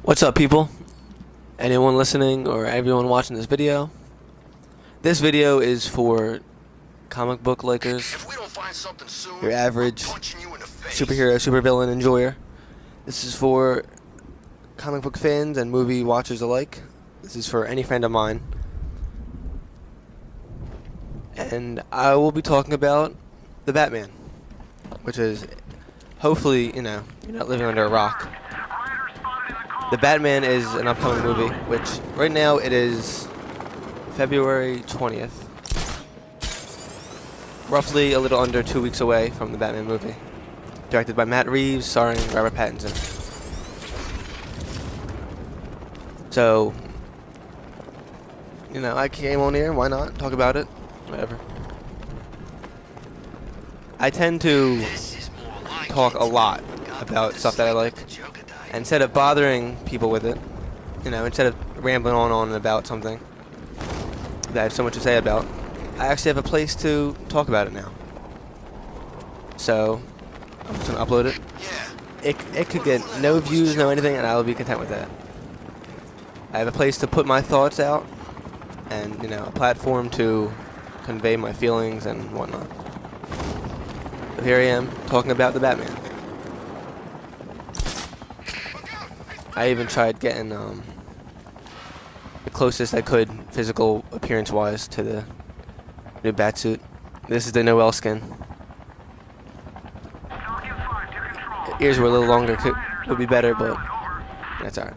What's up, people? Anyone listening or everyone watching this video? This video is for comic book likers, your average superhero, supervillain enjoyer. This is for comic book fans and movie watchers alike. This is for any friend of mine. And I will be talking about the Batman, which is, hopefully, you're not living under a rock. The Batman is an upcoming movie, which right now it is February 20th. Roughly a little under 2 weeks away from the Batman movie. Directed by Matt Reeves, starring Robert Pattinson. So, I came on here, why not? Talk about it. Whatever. I tend to talk a lot about stuff that I like. Instead of bothering people with it, instead of rambling on about something that I have so much to say about, I actually have a place to talk about it now. So, I'm just going to upload it. It could get no views, no anything, and I will be content with that. I have a place to put my thoughts out, and, a platform to convey my feelings and whatnot. So here I am, talking about the Batman. I even tried getting the closest I could, physical appearance-wise, to the new Batsuit. This is the Noel skin. Ears were a little longer, would be better, but that's alright.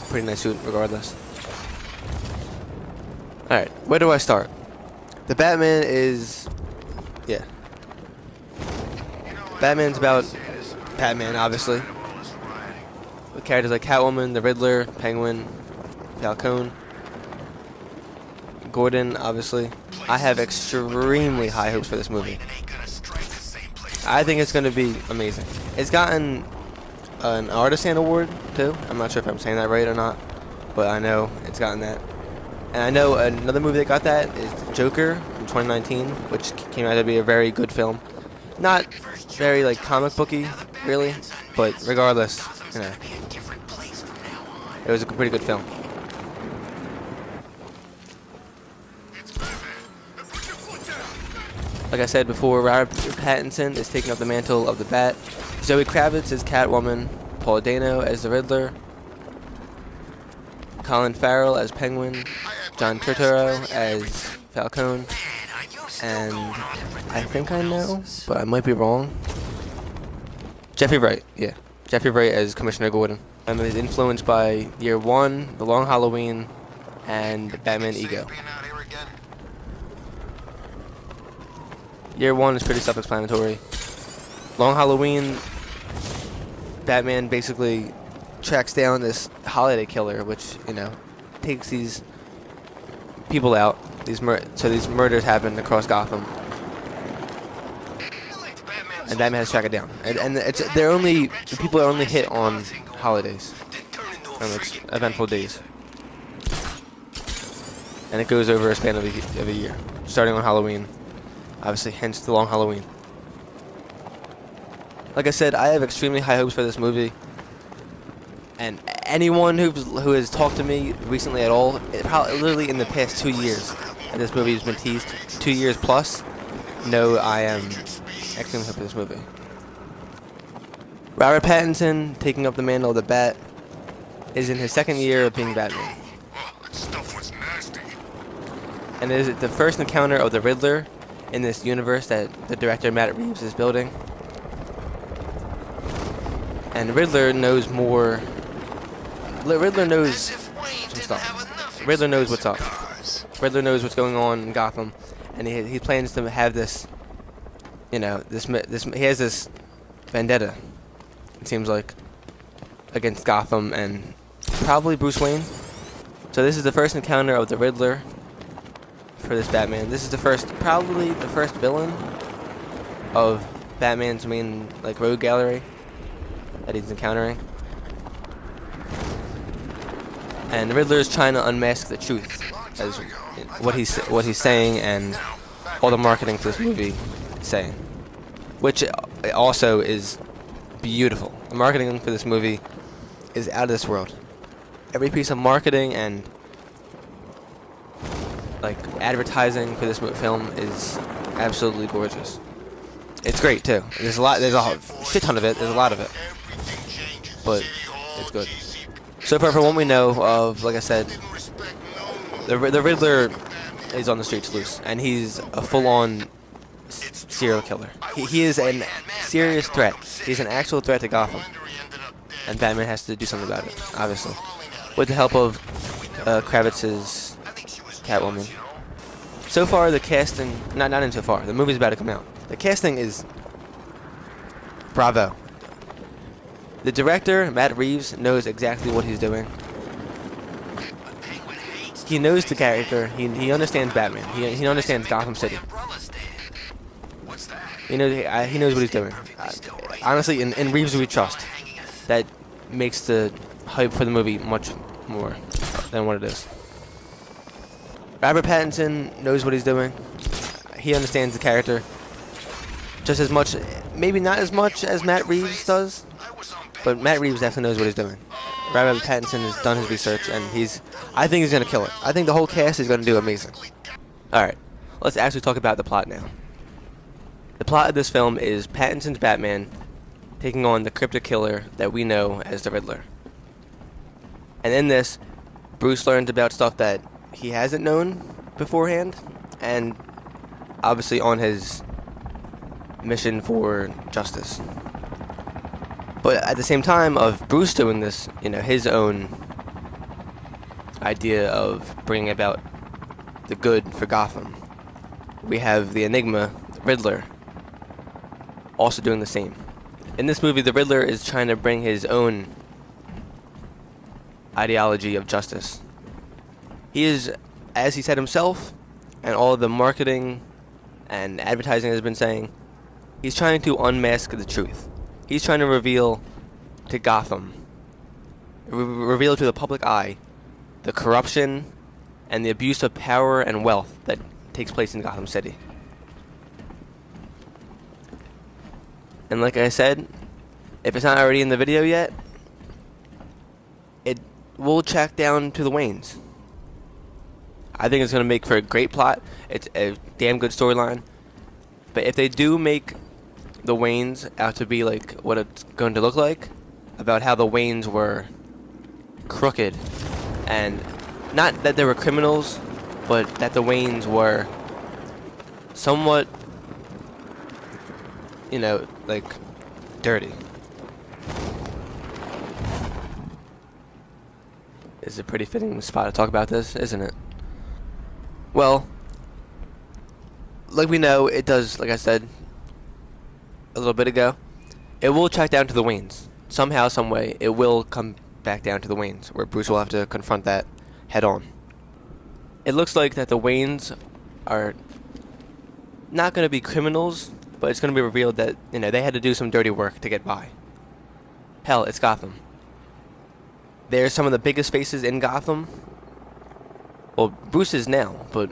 Pretty nice suit, regardless. Alright, where do I start? The Batman is... Batman's about Batman, obviously. With characters like Catwoman, the Riddler, Penguin, Falcone, Gordon, obviously. I have extremely high hopes for this movie. I think it's going to be amazing. It's gotten an Artisan Award, too. I'm not sure if I'm saying that right or not, but I know it's gotten that. And I know another movie that got that is Joker from 2019, which came out to be a very good film. Not very, comic booky, really, but regardless, it was a pretty good film. Like I said before, Robert Pattinson is taking up the mantle of the Bat. Zoe Kravitz is Catwoman. Paul Dano as the Riddler. Colin Farrell as Penguin. John Turturro as Falcone. And I think I know, but I might be wrong. Jeffrey Wright, yeah. Jeffrey Wright as Commissioner Gordon. And is influenced by Year One, The Long Halloween, and Batman Ego. Year One is pretty self-explanatory. Long Halloween, Batman basically tracks down this holiday killer, which, takes these people out. So these murders happen across Gotham. And Batman has to track it down. And the people are only hit on holidays. On eventful days. And it goes over a span of a year. Starting on Halloween. Obviously, hence the Long Halloween. Like I said, I have extremely high hopes for this movie. And anyone who has talked to me recently at all, literally in the past 2 years, that this movie has been teased, 2 years plus, know I am extremely hopeful for this movie. Robert Pattinson, taking up the mantle of the Bat, is in his second year of being Batman. And it is the first encounter of the Riddler in this universe that the director Matt Reeves is building. And Riddler knows more. Riddler knows some stuff. Riddler knows what's up. Riddler knows what's going on in Gotham, and he plans to have this. He has this vendetta. It seems like against Gotham and probably Bruce Wayne. So this is the first encounter of the Riddler for this Batman. This is probably the first villain of Batman's main rogue gallery that he's encountering. And the Riddler is trying to unmask the truth, as what he's saying, and all the marketing for this movie is saying, which also is beautiful. The marketing for this movie is out of this world. Every piece of marketing and like advertising for this film is absolutely gorgeous. It's great too. There's a shit ton of it. There's a lot of it, but it's good. So far, from what we know of, like I said, the Riddler is on the streets loose, and he's a full-on serial killer. He is a serious threat. He's an actual threat to Gotham, and Batman has to do something about it, obviously, with the help of Kravitz's Catwoman. So far, the casting, not in so far, the movie's about to come out. The casting is bravo. The director, Matt Reeves, knows exactly what he's doing. He knows the character. He understands Batman. He understands Gotham City. He knows what he's doing. Honestly, in Reeves we trust. That makes the hype for the movie much more than what it is. Robert Pattinson knows what he's doing. He understands the character just as much, maybe not as much as Matt Reeves does, but Matt Reeves definitely knows what he's doing. Robert Pattinson has done his research, and I think he's going to kill it. I think the whole cast is going to do amazing. Alright, let's actually talk about the plot now. The plot of this film is Pattinson's Batman taking on the cryptic killer that we know as the Riddler. And in this, Bruce learns about stuff that he hasn't known beforehand, and obviously on his mission for justice. But at the same time of Bruce doing this, his own idea of bringing about the good for Gotham, we have the Enigma, the Riddler, also doing the same. In this movie, the Riddler is trying to bring his own ideology of justice. He is, as he said himself, and all of the marketing and advertising has been saying, he's trying to unmask the truth. He's trying to reveal to Gotham, reveal to the public eye, the corruption and the abuse of power and wealth that takes place in Gotham City. And like I said, if it's not already in the video yet, it will track down to the Waynes. I think it's going to make for a great plot. It's a damn good storyline. But if they do make the Waynes out to be like what it's going to look like, about how the Waynes were crooked, and not that they were criminals, but that the Waynes were somewhat, like dirty. It's a pretty fitting spot to talk about this, isn't it? Well, like we know, it does, like I said a little bit ago, it will track down to the Waynes. Somehow, some way, it will come back down to the Waynes, where Bruce will have to confront that head on. It looks like that the Waynes are not going to be criminals, but it's going to be revealed that, they had to do some dirty work to get by. Hell, it's Gotham. They're some of the biggest faces in Gotham. Well, Bruce is now, but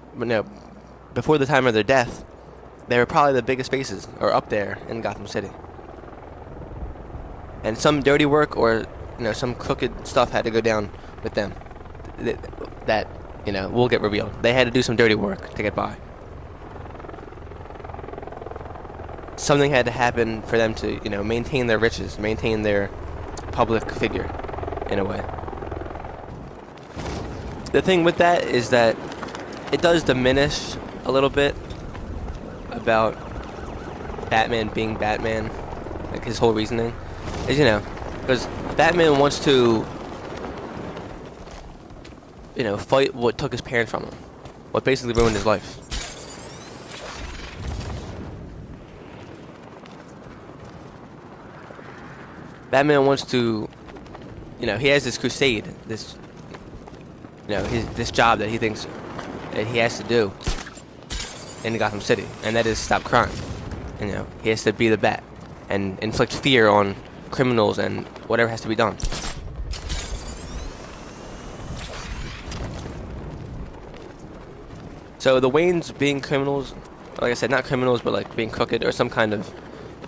before the time of their death, they were probably the biggest faces, or up there in Gotham City. And some dirty work or, some crooked stuff had to go down with them. That, will get revealed. They had to do some dirty work to get by. Something had to happen for them to, maintain their riches, maintain their public figure, in a way. The thing with that is that it does diminish a little bit about Batman being Batman, like his whole reasoning is, because Batman wants to, fight what took his parents from him, what basically ruined his life. Batman wants to, he has this crusade, this, this job that he thinks that he has to do in Gotham City, and that is stop crime. He has to be the Bat and inflict fear on criminals and whatever has to be done. So the Waynes being criminals, like I said, not criminals, but like being crooked or some kind of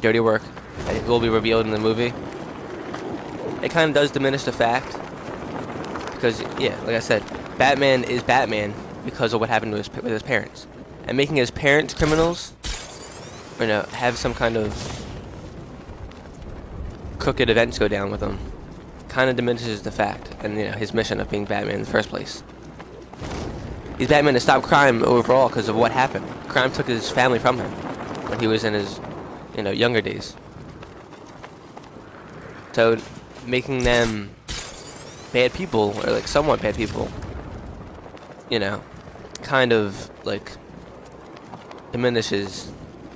dirty work, that will be revealed in the movie. it kind of does diminish the fact, because yeah, like I said, Batman is Batman because of what happened to with his parents, and making his parents criminals, or have some kind of crooked events go down with him, kind of diminishes the fact and his mission of being Batman in the first place. He's Batman to stop crime overall because of what happened. Crime took his family from him when he was in his younger days. So making them bad people, or like somewhat bad people, kind of like diminishes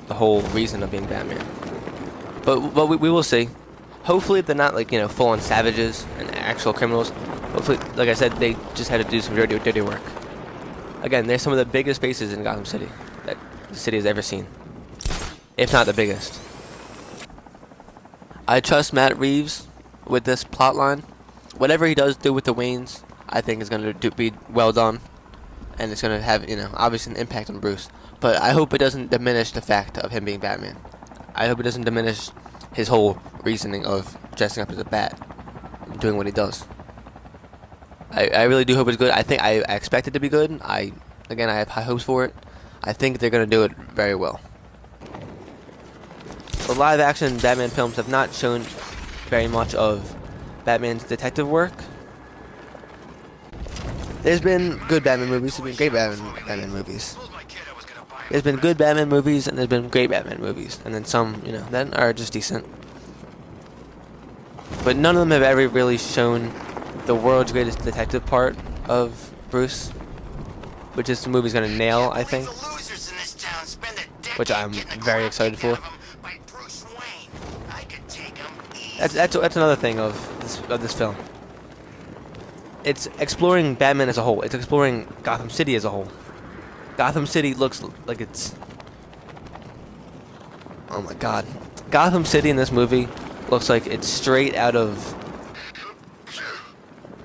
the whole reason of being Batman. But we will see. Hopefully they're not like full-on savages and actual criminals. Hopefully, like I said, they just had to do some dirty work. Again, they're some of the biggest bases in Gotham City that the city has ever seen, if not the biggest. I trust Matt Reeves with this plotline. Whatever he does do with the Waynes, I think is going to be well done, and it's going to have obviously an impact on Bruce. But I hope it doesn't diminish the fact of him being Batman. I hope it doesn't diminish his whole reasoning of dressing up as a bat, doing what he does. I really do hope it's good. I think I expect it to be good. I have high hopes for it. I think they're going to do it very well. The live-action Batman films have not shown very much of Batman's detective work. There's been good Batman movies. There's been great Batman movies. There's been good Batman movies, and there's been great Batman movies. And then some, that are just decent. But none of them have ever really shown the world's greatest detective part of Bruce, which is the movie's gonna nail, I think, which I'm very excited for. That's another thing of this film. It's exploring Batman as a whole. It's exploring Gotham City as a whole. Gotham City looks like it's... Oh my god. Gotham City in this movie looks like it's straight out of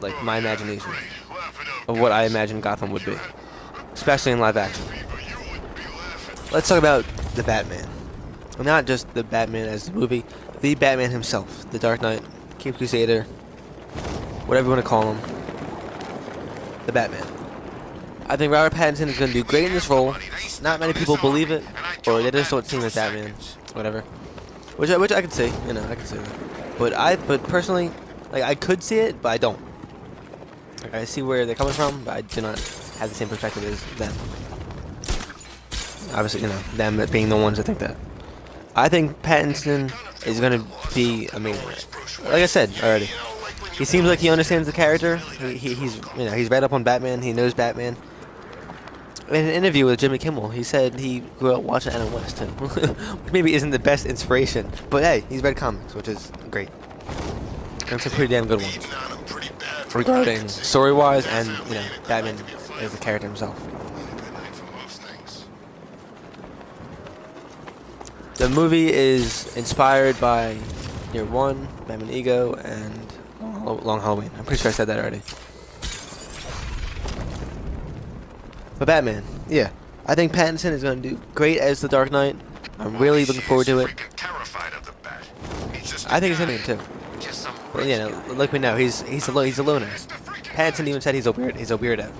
like my imagination of what I imagine Gotham would be, especially in live action. Let's talk about the Batman. Not just the Batman as the movie, the Batman himself, the Dark Knight, Cape Crusader, whatever you want to call him, the Batman. I think Robert Pattinson is going to do great in this role. Not many people believe it, or they just don't see him as Batman, whatever. Which I could see, I could see that. But personally, like I could see it, but I don't. Like, I see where they're coming from, but I do not have the same perspective as them. Obviously, them being the ones that think that. I think Pattinson is going to be amazing. Like I said already, he seems like he understands the character. He's read up on Batman. He knows Batman. In an interview with Jimmy Kimmel, he said he grew up watching Adam West, which maybe isn't the best inspiration. But hey, he's read comics, which is great. And some pretty damn good ones regarding story-wise and Batman as the character himself. The movie is inspired by Year One, Batman Ego, and Long Halloween. I'm pretty sure I said that already. But Batman, yeah. I think Pattinson is going to do great as the Dark Knight. I'm really looking forward to it. I think he's going to too. Well, like we know, he's a loner. Pattinson even said he's a weirdo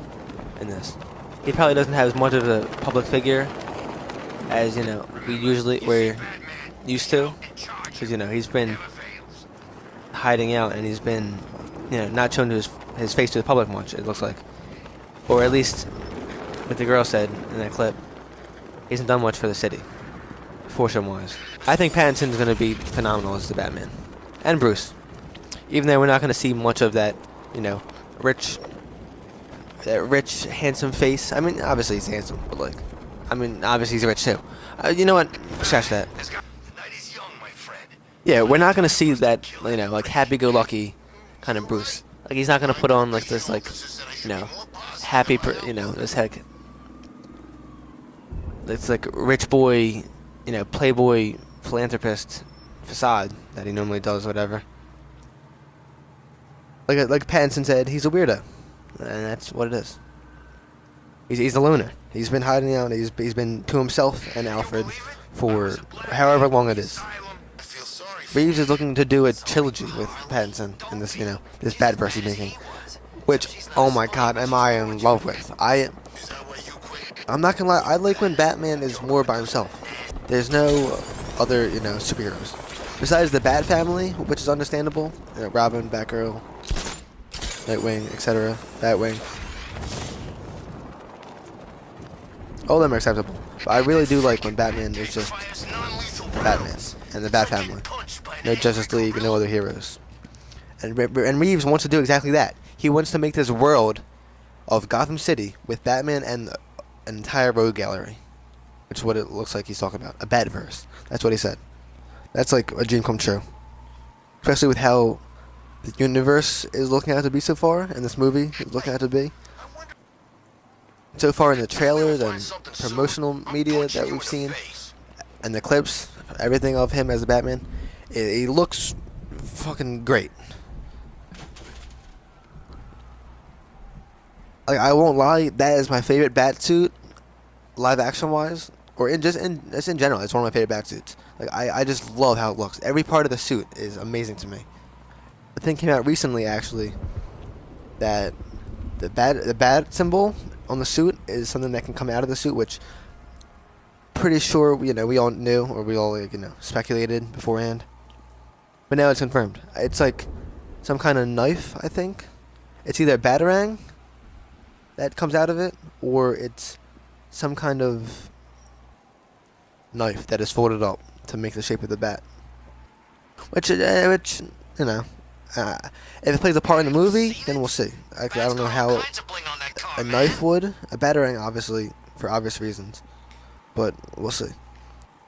in this. He probably doesn't have as much of a public figure as we're used to, because he's been hiding out and he's been not showing his face to the public much. It looks like, or at least what the girl said in that clip, he hasn't done much for the city, fortune-wise. I think Pattinson's going to be phenomenal as the Batman and Bruce. Even though we're not going to see much of that, rich, handsome face. I mean, obviously he's handsome, but obviously he's rich too. You know what? Scratch that. Yeah, we're not going to see that, happy-go-lucky kind of Bruce. Like, he's not going to put on, this, happy, this heck. It's rich boy, playboy, philanthropist facade that he normally does, whatever. Like Pattinson said, he's a weirdo, and that's what it is. He's a loner. He's been hiding out. He's been to himself and Alfred for however long it is. Reeves is looking to do a trilogy with Pattinson in this, this Batverse he's making, which, oh my god, am I in love with. I'm not gonna lie, I like when Batman is more by himself. There's no other, superheroes. Besides the Bat family, which is understandable, Robin, Batgirl, Nightwing, etc., Batwing. All of them are acceptable. But I really do like when Batman is just Batman and the Bat family. No Justice League, no other heroes. And Reeves wants to do exactly that. He wants to make this world of Gotham City with Batman and an entire rogue gallery. Which is what it looks like he's talking about. A Batverse. That's what he said. That's like a dream come true. Especially with how the universe is looking out to be so far, and this movie is looking out to be. So far in the trailers and promotional media that we've seen, and the clips, everything of him as a Batman, it looks fucking great. Like, I won't lie, that is my favorite Batsuit, live action wise, or just in general. It's one of my favorite Batsuits. Like, I just love how it looks. Every part of the suit is amazing to me. The thing came out recently, actually, that the bat symbol on the suit is something that can come out of the suit, which pretty sure we all knew, or we all speculated beforehand. But now it's confirmed. It's like some kind of knife, I think. It's either a batarang that comes out of it, or it's some kind of knife that is folded up to make the shape of the bat. Which if it plays a part in the movie, then we'll see. I don't know how a knife would. A batarang, obviously, for obvious reasons. But we'll see.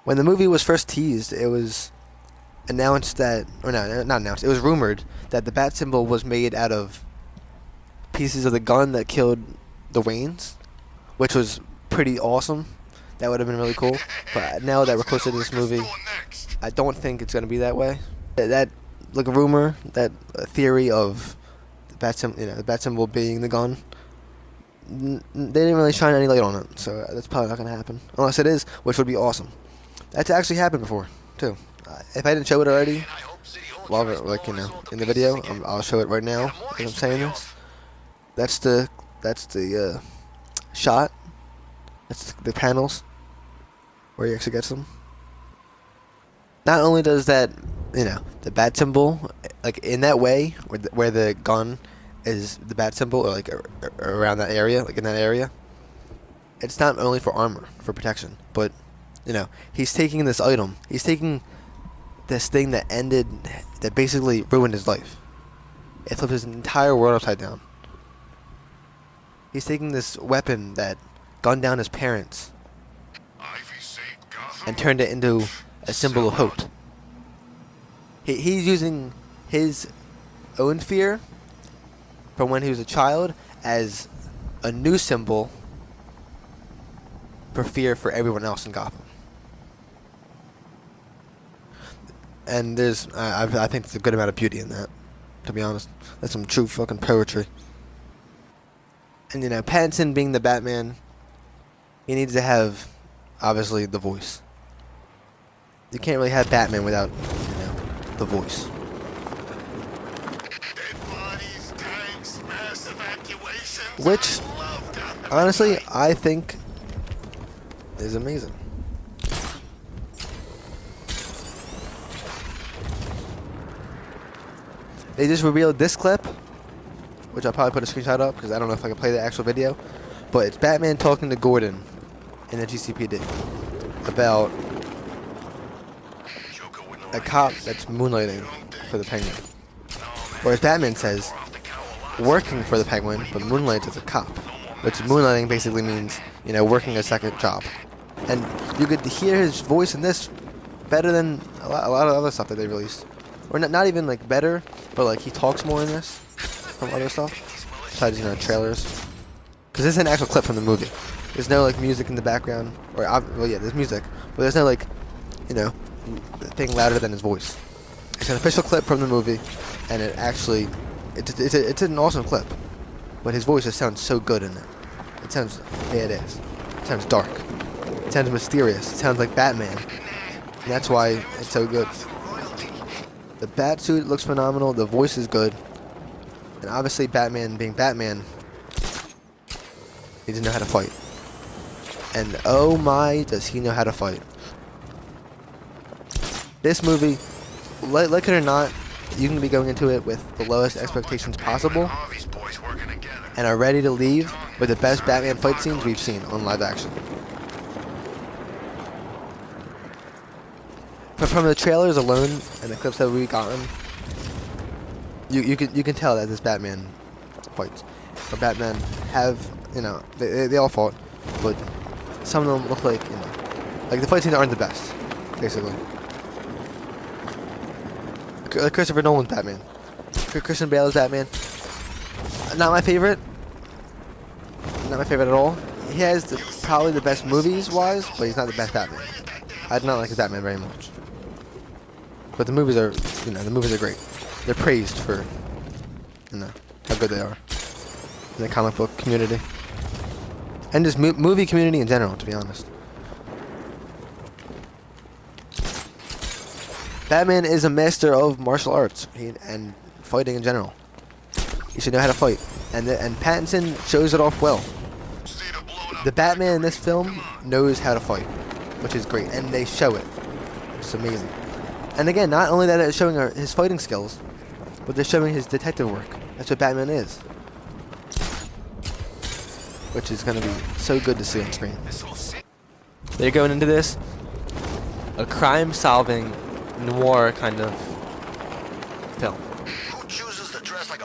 When the movie was first teased, it was announced that, or no, not announced, it was rumored that the bat symbol was made out of pieces of the gun that killed the Waynes, which was pretty awesome. That would have been really cool. But now that we're closer to this movie, I don't think it's going to be that way. That like a rumor, that theory of the bat symbol, the bat symbol being the gun, they didn't really shine any light on it, so that's probably not going to happen. Unless it is, which would be awesome. That's actually happened before, too. If I didn't show it already, love it, like, in the video, I'll show it right now, as I'm saying this. That's the shot. That's the panels where he actually gets them. Not only does that, the bat symbol, like in that way, where the gun is the bat symbol, or like around that area, like in that area, it's not only for armor, for protection, but, he's taking this item, he's taking this thing that basically ruined his life. It flipped his entire world upside down. He's taking this weapon that gunned down his parents and turned it into a symbol of hope. He's using his own fear from when he was a child as a new symbol for fear for everyone else in Gotham. And there's, I think there's a good amount of beauty in that, to be honest. That's some true fucking poetry. And, Pattinson being the Batman, he needs to have, obviously, the voice. You can't really have Batman without, the voice. Which, honestly, I think is amazing. They just revealed this clip, which I'll probably put a screenshot up because I don't know if I can play the actual video. But it's Batman talking to Gordon in the GCPD about a cop that's moonlighting for the Penguin. Whereas Batman says, working for the Penguin, but moonlights as a cop. Which moonlighting basically means, working a second job. And you could hear his voice in this better than a lot of other stuff that they released. Or not even like better, but like he talks more in this from other stuff. Besides, trailers. Because this is an actual clip from the movie. There's no like music in the background. Or, well, yeah, there's music. But there's no like, thing louder than his voice. It's an official clip from the movie. And it actually, it's an awesome clip. But his voice just sounds so good in it. It sounds badass. It sounds dark. It sounds mysterious. It sounds like Batman. And that's why it's so good. The bat suit looks phenomenal. The voice is good. And obviously Batman being Batman, he doesn't know how to fight. And oh my, does he know how to fight. This movie, like it or not, you can be going into it with the lowest expectations possible and are ready to leave with the best Batman fight scenes we've seen on live action. But from the trailers alone and the clips that we've gotten, you can tell that this Batman fights. Or Batman have, you know, they all fought, but some of them look like, you know, like the fight scenes aren't the best, basically. Christopher Nolan's Batman. Christian Bale's Batman. Not my favorite. Not my favorite at all. He has probably the best movies wise, but he's not the best Batman. I do not like his Batman very much. But the movies are, you know, the movies are great. They're praised for, you know, how good they are in the comic book community. And just movie community in general, to be honest. Batman is a master of martial arts and fighting in general. He should know how to fight. And Pattinson shows it off well. The Batman in this film knows how to fight, which is great. And they show it. It's amazing. And again, not only that they're showing his fighting skills, but they're showing his detective work. That's what Batman is. Which is going to be so good to see on screen. They're going into this a crime-solving noir kind of film.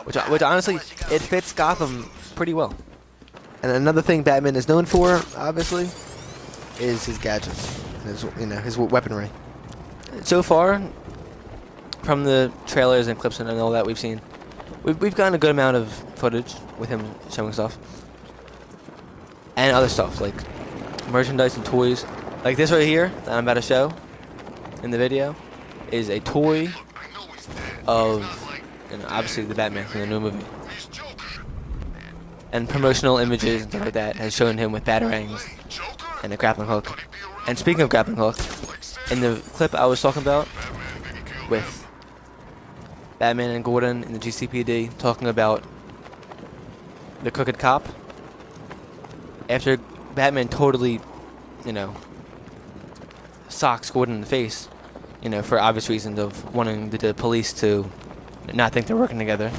Which honestly, it fits Gotham pretty well. And another thing Batman is known for, obviously, is his gadgets and his, you know, his weaponry. So far, from the trailers and clips and all that we've seen, we've gotten a good amount of footage with him showing stuff. And other stuff, like merchandise and toys. Like this right here, that I'm about to show in the video, is a toy of, you know, obviously the Batman from the new movie. And promotional images and stuff like that has shown him with batarangs and a grappling hook. And speaking of grappling hook, in the clip I was talking about with Batman and Gordon in the GCPD talking about the crooked cop, after Batman totally, you know, socks Gordon in the face, you know, for obvious reasons of wanting the police to not think they're working together,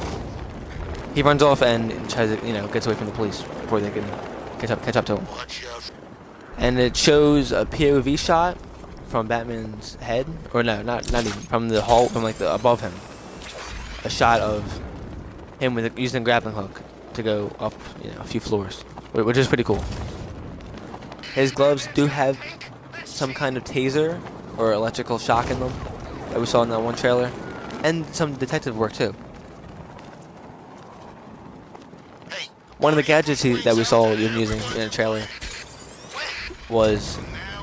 he runs off and tries to, you know, gets away from the police before they can catch up to him. And it shows a POV shot from Batman's head, or no, not even from the hall, from like the above him. A shot of him with using a grappling hook to go up, you know, a few floors, which is pretty cool. His gloves do have some kind of taser or electrical shock in them that we saw in that one trailer, and some detective work too. One of the gadgets that we saw him using in the trailer was,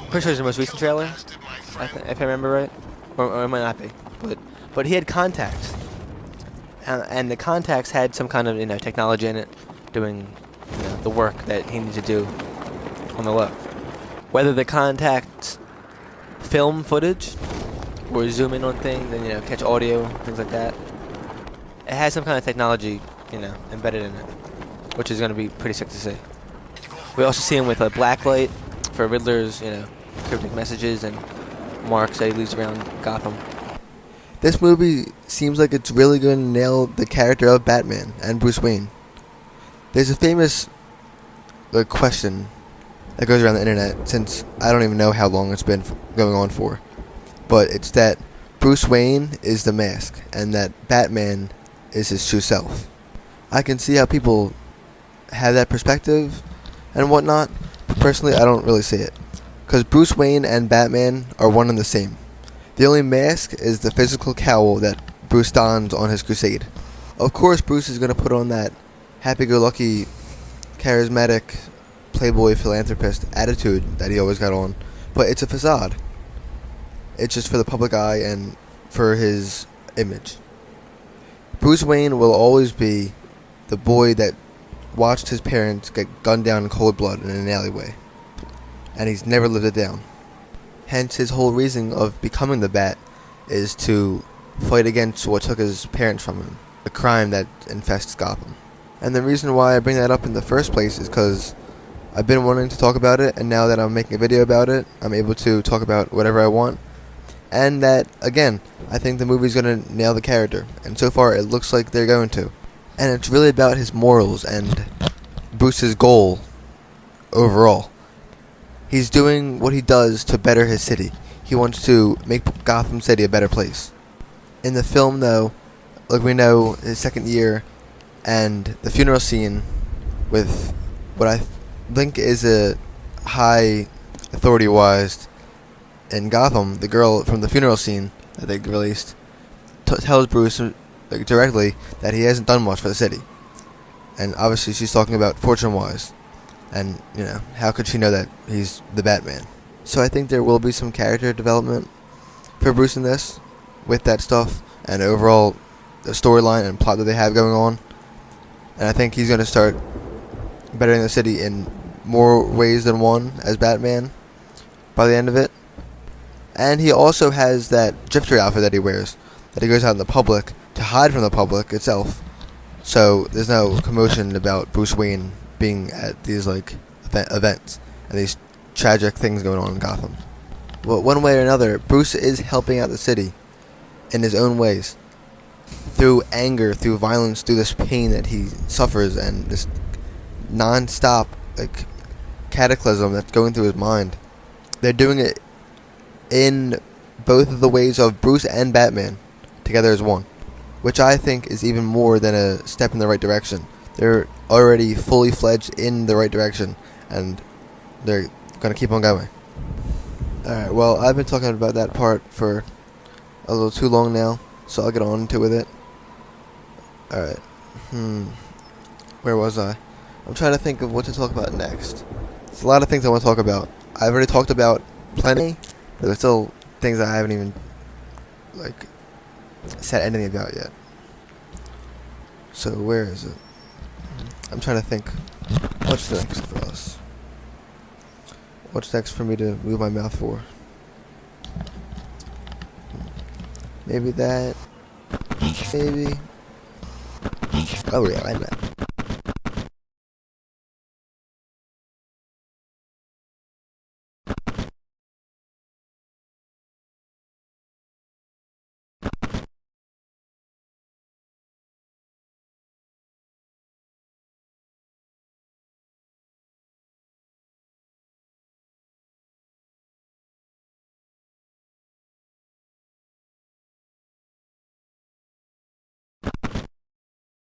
pretty sure it's the most recent trailer, if I remember right, or it might not be, but he had contacts, and the contacts had some kind of, you know, technology in it, doing, you know, the work that he needs to do on the low. Whether the contacts film footage or zoom in on things and, you know, catch audio, things like that, it has some kind of technology, you know, embedded in it, which is going to be pretty sick to see. We also see him with a blacklight for Riddler's, you know, cryptic messages and marks that he leaves around Gotham. This movie seems like it's really going to nail the character of Batman and Bruce Wayne. There's a famous question that goes around the internet, since I don't even know how long it's been going on for, but it's that Bruce Wayne is the mask and that Batman is his true self. I can see how people have that perspective and whatnot, but personally I don't really see it, because Bruce Wayne and Batman are one and the same. The only mask is the physical cowl that Bruce dons on his crusade. Of course Bruce is going to put on that happy-go-lucky, charismatic, playboy philanthropist attitude that he always got on, but it's a facade. It's just for the public eye and for his image. Bruce Wayne will always be the boy that watched his parents get gunned down in cold blood in an alleyway, and he's never lived it down. Hence his whole reason of becoming the Bat is to fight against what took his parents from him, the crime that infests Gotham. And the reason why I bring that up in the first place is because I've been wanting to talk about it, and now that I'm making a video about it, I'm able to talk about whatever I want. And that, again, I think the movie's going to nail the character, and so far it looks like they're going to. And it's really about his morals and Bruce's goal overall. He's doing what he does to better his city. He wants to make Gotham City a better place. In the film, though, like we know, his second year and the funeral scene with what I think is a high authority-wise in Gotham, the girl from the funeral scene that they released tells Bruce directly that he hasn't done much for the city. And obviously she's talking about fortune-wise. And, you know, how could she know that he's the Batman? So I think there will be some character development for Bruce in this, with that stuff, and overall the storyline and plot that they have going on. And I think he's going to start bettering the city in more ways than one as Batman by the end of it. And he also has that drifter outfit that he wears, that he goes out in the public to hide from the public itself. So there's no commotion about Bruce Wayne being at these like events and these tragic things going on in Gotham. Well, one way or another, Bruce is helping out the city in his own ways, through anger, through violence, through this pain that he suffers, and this non-stop like cataclysm that's going through his mind. They're doing it in both of the ways of Bruce and Batman together as one, which I think is even more than a step in the right direction. They're already fully fledged in the right direction, and they're going to keep on going. Alright, well, I've been talking about that part for a little too long now, so I'll get on to with it. Alright. Where was I? I'm trying to think of what to talk about next. There's a lot of things I want to talk about. I've already talked about plenty, but there's still things I haven't even, like, said anything about yet. So, where is it? I'm trying to think. What's next for us? What's next for me to move my mouth for? Maybe that. Maybe. Oh yeah, I know.